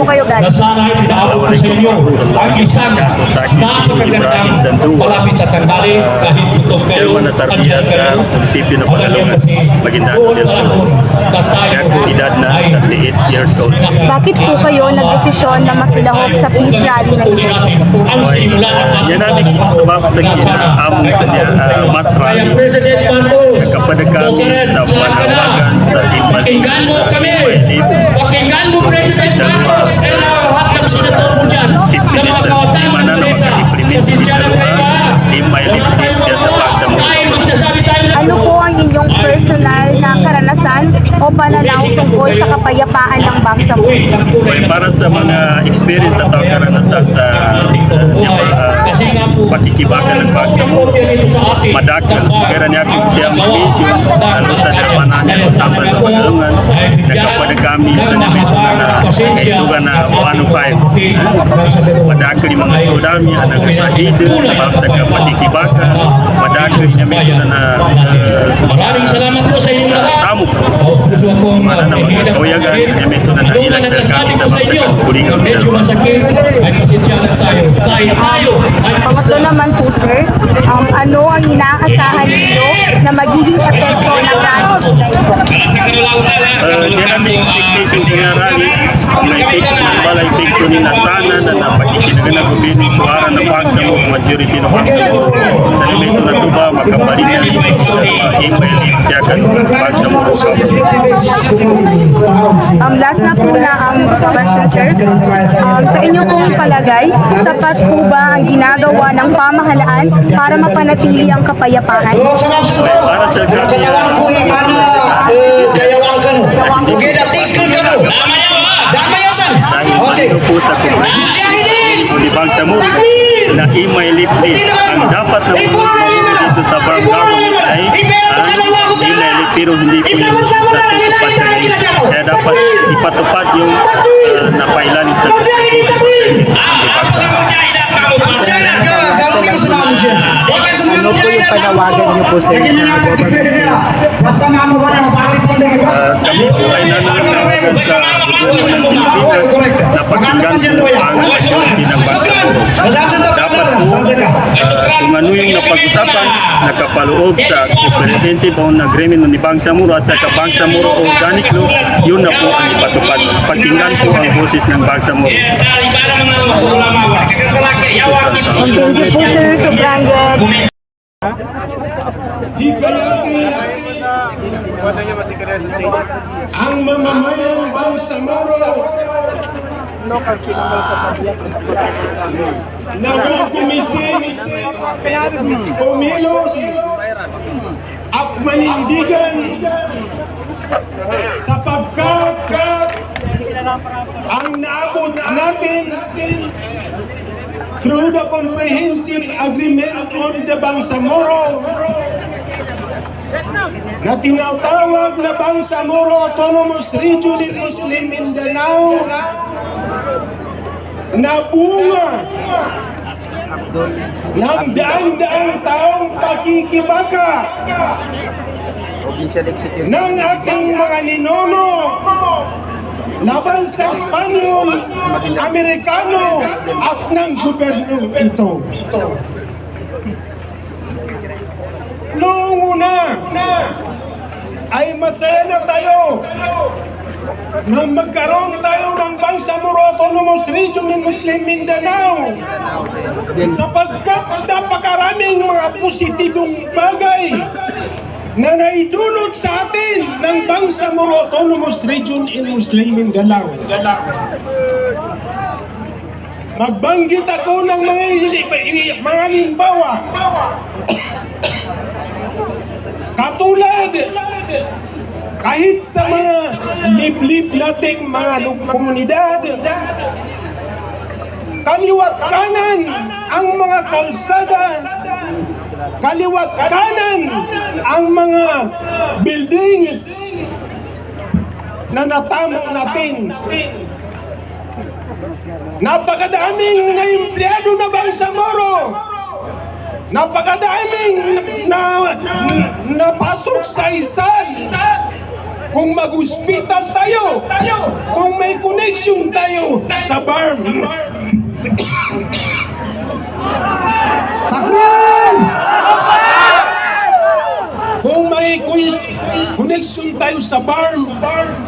kayo galing? Sana ay pinaabot ko sa inyo ang isang napakagandang palapit at tandali kahit gutom kayo Chairman at Arpida sa munisipyo ng Pagalongan, Maguindanao del Sur. Edad na 38 years old. Bakit po kayo nagdesisyon na makilahok sa peace rally na ito? Yan namin sabab sa among sa niya mas rally. Kapag kami sa panawagan sa iman. Pakinggan mo, President Marcos, lahat ng senator mo dyan, na mga kawatan Mana na maka-implement sa di may limited siya sa pagdamot. Ano po ang inyong personal na karanasan o pananaw tungkol sa kapayapaan ng Bangsamoro? Para sa mga experience at karanasan sa pakikibagan ng Bangsamoro, madakal. Kaya niya kung siya mag-issue, lalo sa dermanan niya kasama sa Pagalongan, nagkapada kami sa itugan na 105. Madakal yung mga sodami, ang nagkasahid, sa pakikibagan, madakal niya medyo na maraming salamat po sa inyo lahat. tamo. Mana na magkawayagan, niya medyo na nailag na kami sa mga kulingan. medyo masakit, ay pasensya lang tayo. Tayo. Pangatlo naman po sir, ano ang inaasahan ninyo na magiging epekto ng rally? Yan ang expectation ko nga rally. Ang epekto nila sana na napakikinagan na gobyerno suara ng Bangsamoro, majority ng Bangsamoro. Sa elemento na ito ba, makabalikan sa email siya kan Bangsamoro. Last na po na ang question sir. Sa inyo pong palagay, sapat po ba ang ginagawa ng pamahalaan para mapanatili ang kapayapaan? Para sa kami, dahil po sa comprehensive ni Bangsamoro na email leaflet ang dapat na dito sa farm government ay ang email leaflet pero hindi po yung natutupad sa ganito. Kaya dapat ipatupad yung napailan sa Ano po yung panawagan niyo po sa mga government? kami po ay nananawagan sa gobyerno ng Pilipinas na pakinggan po ang majority ng Bangsamoro. Dapat po kung ano yung napag-usapan, nakapaloob sa comprehensive agreement ni Bangsamoro at sa Bangsamoro Organic Law, yun na po ang ipatupad. Pakinggan po ang boses ng Bangsamoro. Thank you po sir, sobrang good. Ang mamamayang Bangsamoro nagkukumisin, kumilos at manindigan sapagkat ang naabot natin through the comprehensive agreement on the Bangsamoro na tinatawag na Bangsamoro Autonomous Region in Muslim Mindanao na bunga ng daan-daang taong pakikibaka ng ating mga ninono laban sa Espanyol, Amerikano at ng gobyernong ito. Noong una ay masaya na tayo nang magkaroon tayo ng Bangsamoro Autonomous Region in Muslim Mindanao sapagkat napakaraming mga positibong bagay na naidulot sa atin ng Bangsamoro Autonomous Region in Muslim Mindanao. Magbanggit ako ng mga halimbawa. Katulad, kahit sa mga liblib nating mga komunidad, kaliwat kanan ang mga kalsada, kaliwat kanan ang mga buildings na natamo natin. Napakadaming na empleyado na Bangsamoro, napakadaming napasok sa isan, kung mag-hospital tayo, kung may connection tayo sa BARM, kung may connection tayo sa BARM,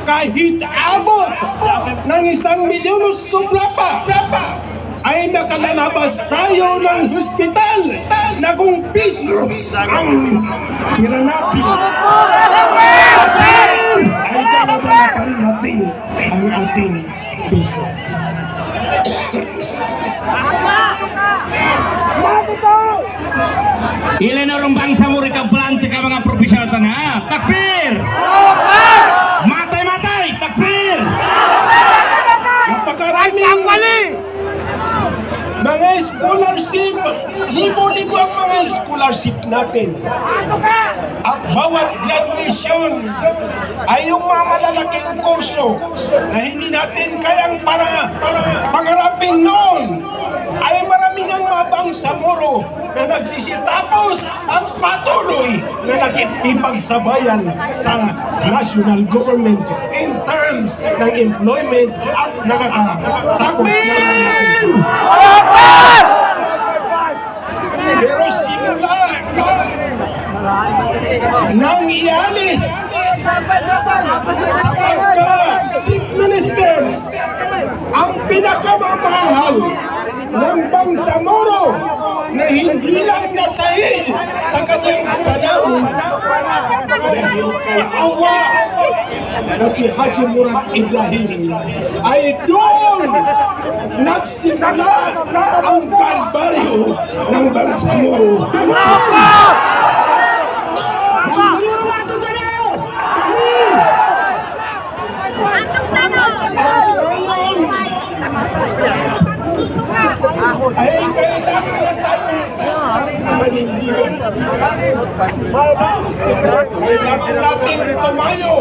kahit abot ng 1 milyon o sobra pa, ay makalalabas tayo ng hospital na kung piso ang tira natin, ay daladala pa rin natin ang ating piso. Ilan na bangsa mo rin plante ka mga profesional tanah. Takbir! Matay-matay! Takbir! Napakaraming mga scholarship, libo-libo ang mga scholarship natin. At bawat graduation ay yung mga malalaking kurso na hindi natin kayang pangarapin noon, ay marami ng mga bangsamoro na nagsisitapos at patuloy na nakikipagsabayan sa national government in terms ng employment at nakakatapos na natin. Pero simula nang ialis sa pagka-chief minister ang pinakamamahal ng bangsamoro na hindi lang nasahid sa kanyang panahon dahil kay awa na si Haji Murad Ibrahim, ay doon nagsimula ang kalbaryo ng bangsamoro. Ay kailangan na tayo manindigan. Kailangan natin tumayo.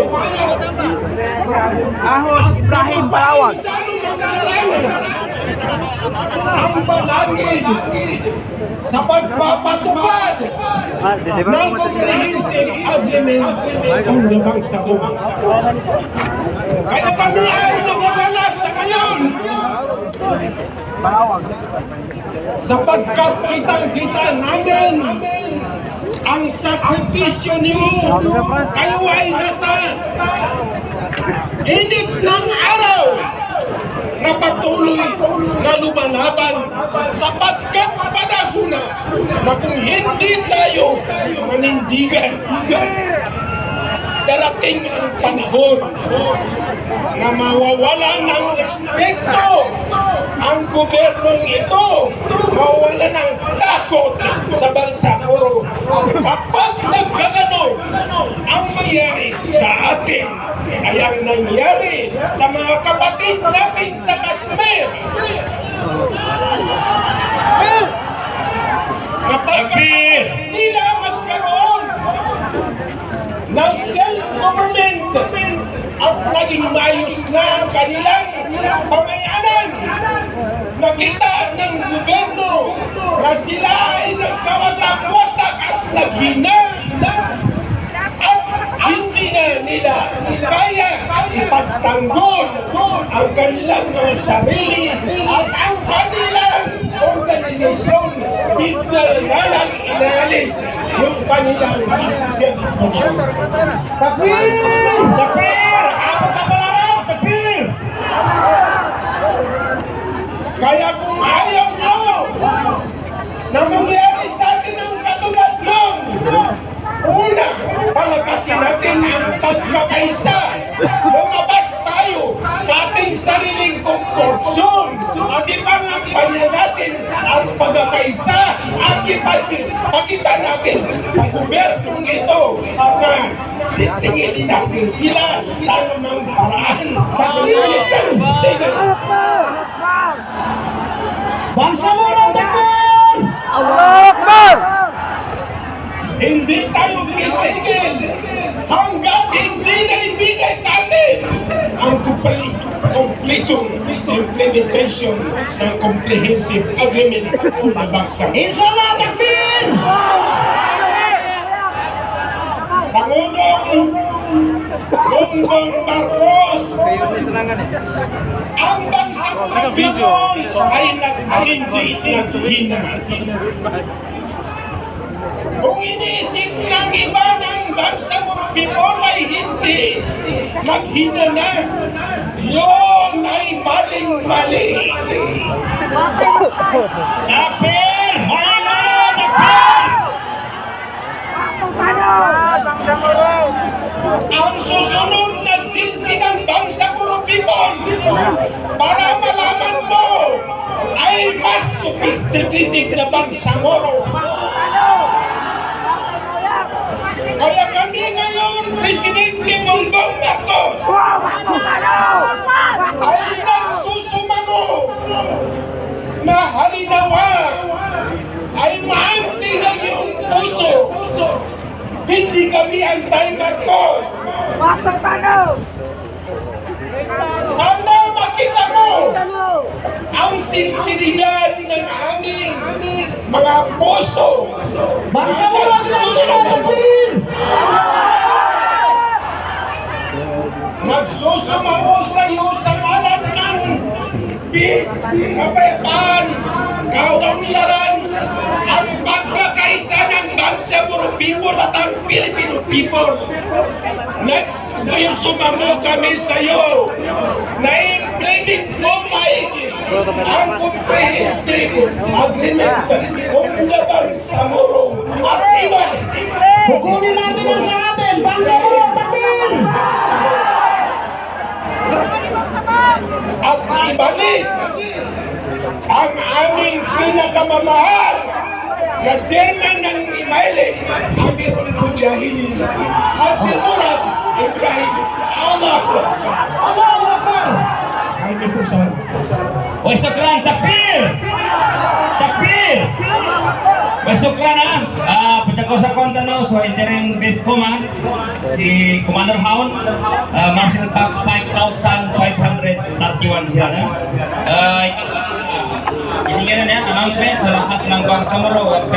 Ahon, sahib bawag. Sa anumang larangan, ang balangin sa pagpapatupad ng comprehensive agreement ng Bangsamoro. Kaya kami ay nagagalak sa ngayon sapagkat kitang-kita namin ang sakripisyo niyo. Kayo ay nasa init ng araw na patuloy na lumalaban sapagkat panahon na kung hindi tayo manindigan, darating ang panahon na mawawala ng respeto ang gobyernong ito, mawawala ng takot sa bangsamoro. Kapag nagkagano ang mangyari sa atin ay ang nangyari sa mga kapatid natin sa Kashmir. Napagkatapos nila magkaroon ng self-government at naging maayos na ang kanilang pamayanan. Nakita ng gobyerno na sila ay nagkawatak-watak at naghina at hindi na nila kaya ipagtanggol ang kanilang mga sarili at ang kanilang organisasyon. Bigla na lang inalis yung kanilang self-government. Takbir! Takbir! Apa ka pala rin? Takbir! Kaya kung ayaw nyo na mangyari sa atin ang katulad nun, una, palakasin natin ang pagkakaisa. Lumabas tayo sa ating sariling komportsyon at ipangampanya natin ang pagkakaisa at ipagkita natin sa gobyernong ito at sisingilin natin sila sa anumang paraan. Bangsamoro takbir! Allahu Akbar! Hindi tayo titigil hanggang hindi na ibigay sa atin ang kompletong implementation ng comprehensive agreement ng bangsa. Inshallah takbir! Pangulong Bongbong Marcos, ang bansang Pilipinas ay hindi naghina. Kung iniisip ng iba ng bansang Pilipinas ay hindi naghina na, yun ay maling-mali. Tapir! Mali na! Tapir! Ang susunod na silsi ng bangsa puro people para malaman mo ay mas sophisticated na bangsa Moro. Kaya kami ngayon, Presidente Bongbong Marcos, ay nagsusumamo na halinawa ay maanti ng iyong puso. Hindi kami anti-Marcos. Sana makita mo ang sinseridad ng aming mga puso. Bangsa mo lang natin! Magsusumamo sa iyo sa ngalan ng peace, kapayapaan, kaunlaran, at pagkakaisa ng bangsa puro people at ang Filipino people. Nagsusumamo kami sa iyo na implement mo maigi ang comprehensive agreement kung the bangsa Moro at iba. Kukunin natin ang sa atin! Bangsa mo! Tapir! At ibalik ang aming pinakamamahal na chairman ng Imayle, Amirul Mujahideen, Haji Murad Ibrahim Ahmad. Allahu Akbar! Kami po sa O sukran! Tapir! Tapir! O sukran na! Pagkako sa konta no, so interim base command, si Commander Haon, Marshal Tax 5,531 siya na. Hindi ganun yan, announcement sa lahat ng bangsa Moro at